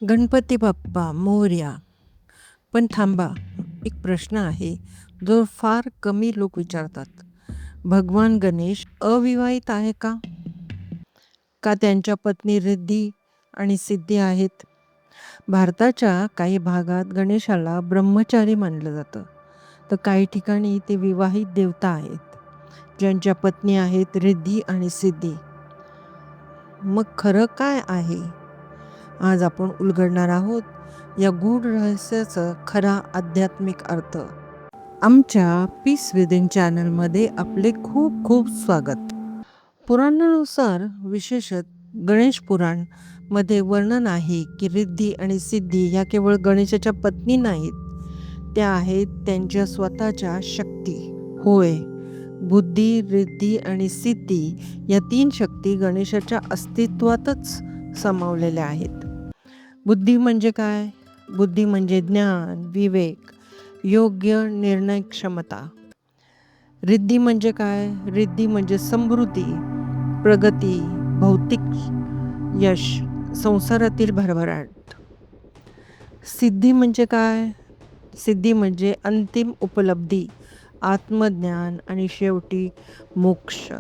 गणपती बाप्पा मोरया. पण थांबा, एक प्रश्न आहे जो फार कमी लोक विचारतात. भगवान गणेश अविवाहित आहे का? का त्यांच्या पत्नी रिद्धी आणि सिद्धी आहेत? भारताच्या काही भागात गणेशाला ब्रह्मचारी मानलं जातं, तर काही ठिकाणी ते विवाहित देवता आहेत, ज्यांच्या पत्नी आहेत रिद्धी आणि सिद्धी. मग खरं काय आहे? आज आपण उलगडणार आहोत या गूढ रहस्याचा खरा आध्यात्मिक अर्थ. आमच्या पीस विदिन चॅनलमध्ये आपले खूप खूप स्वागत. पुराणानुसार, विशेषत गणेश पुराण मध्ये वर्णन आहे की रिद्धी आणि सिद्धी ह्या केवळ गणेशाच्या पत्नी नाहीत, त्या आहेत त्यांच्या स्वतःच्या शक्ती. होय, बुद्धी, रिद्धी आणि सिद्धी या 3 शक्ती गणेशाच्या अस्तित्वातच सामावलेल्या आहेत. बुद्धी म्हणजे काय? बुद्धी म्हणजे ज्ञान, विवेक, योग्य निर्णय क्षमता. रिद्धी म्हणजे काय? रिद्धी म्हणजे समृद्धी, प्रगती, भौतिक यश, संसारातील भरभराट. सिद्धी म्हणजे काय? सिद्धी म्हणजे अंतिम उपलब्धी, आत्मज्ञान आणि शेवटी मोक्ष.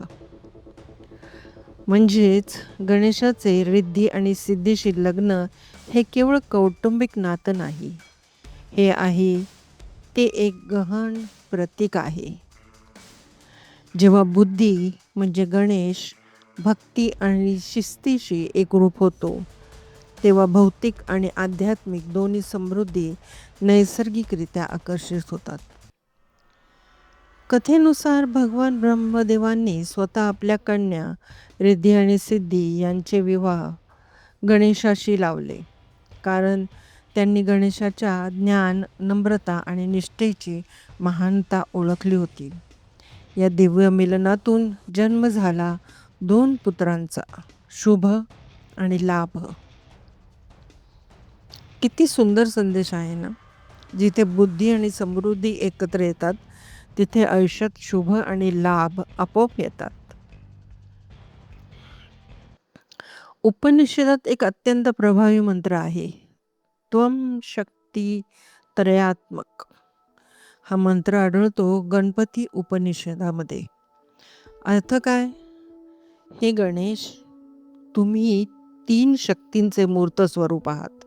म्हणजेच गणेशाचे रिद्धी आणि सिद्धीशी लग्न हे केवळ कौटुंबिक नातं नाही, हे आहे ते एक गहन प्रतीक आहे. जेव्हा बुद्धी म्हणजे गणेश भक्ती आणि शिस्तीशी एकरूप होतो, तेव्हा भौतिक आणि आध्यात्मिक दोन्ही समृद्धी नैसर्गिकरित्या आकर्षित होतात. कथेनुसार भगवान ब्रह्मदेवांनी स्वतः आपल्या कन्या रिद्धी आणि सिद्धी यांचे विवाह गणेशाशी लावले, कारण त्यांनी गणेशाच्या ज्ञान, नम्रता आणि निष्ठेची महानता ओळखली होती. या दिव्य मिलनातून जन्म झाला 2 पुत्रांचा, शुभ आणि लाभ. किती सुंदर संदेश आहे ना. जिथे बुद्धी आणि समृद्धी एकत्र येतात, तिथे आयुष्यात शुभ आणि लाभ आपोआप येतात. उपनिषदात एक अत्यंत प्रभावी मंत्र आहे, त्वम शक्ती त्रयात्मक. हा मंत्र आढळतो गणपती उपनिषदामध्ये. अर्थ काय? हे गणेश, तुम्ही 3 शक्तींचे मूर्त स्वरूप आहात.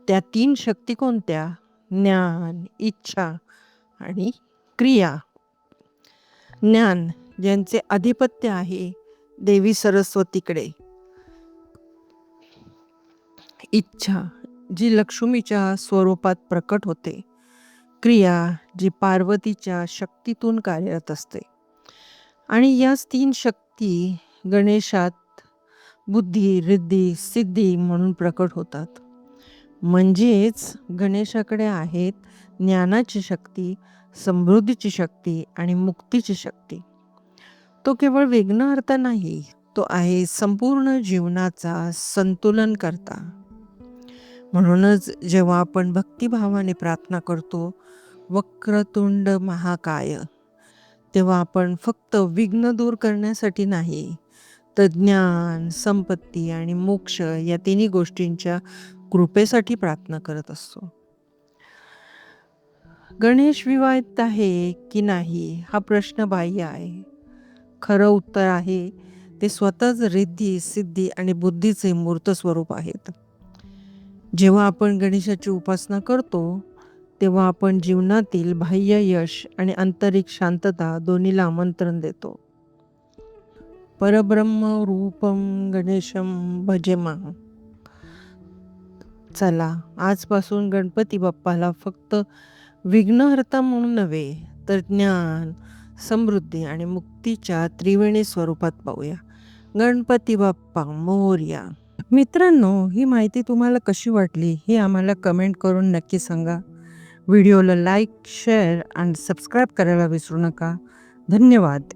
त्या 3 शक्ती कोणत्या? ज्ञान, इच्छा आणि क्रिया. ज्ञान, ज्यांचे आधिपत्य आहे देवी सरस्वतीकडे. इच्छा, जी लक्ष्मीच्या स्वरूपात प्रकट होते. क्रिया, जी पार्वतीच्या शक्तीतून कार्यरत असते. आणि याच 3 शक्ती गणेशात बुद्धी, रिद्धी, सिद्धी म्हणून प्रकट होतात. म्हणजेच गणेशाकडे आहेत ज्ञानाची शक्ती, समृद्धीची शक्ती आणि मुक्तीची शक्ती. तो केवळ विघ्नहर्ता नाही, तो आहे संपूर्ण जीवनाचा संतुलन करता. म्हणूनच जेव्हा आपण भक्तिभावाने प्रार्थना करतो, वक्रतुंड महाकाय, तेव्हा आपण फक्त विघ्न दूर करण्यासाठी नाही, तर ज्ञान, संपत्ती आणि मोक्ष या 3 गोष्टींच्या कृपेसाठी प्रार्थना करत असतो. गणेश विवाहित आहे की नाही हा प्रश्न बाह्य आहे. खरं उत्तर आहे, ते स्वतःच रिद्धी, सिद्धी आणि बुद्धीचे मूर्त स्वरूप आहेत. जेव्हा आपण गणेशाची उपासना करतो, तेव्हा आपण जीवनातील बाह्य यश आणि आंतरिक शांतता दोन्हीला आमंत्रण देतो. परब्रह्म रूपम गणेशम भजेमा. चला, आजपासून गणपती बाप्पाला फक्त विघ्नहर्ता म्हणून नव्हे, तर ज्ञान, समृद्धी आणि मुक्तीच्या त्रिवेणी स्वरूपात पाहूया. गणपती बाप्पा मोरया. मित्रांनो, ही माहिती तुम्हाला कशी वाटली हे आम्हाला कमेंट करून नक्की सांगा. व्हिडिओला लाईक, शेअर आणि सबस्क्राईब करायला विसरू नका. धन्यवाद.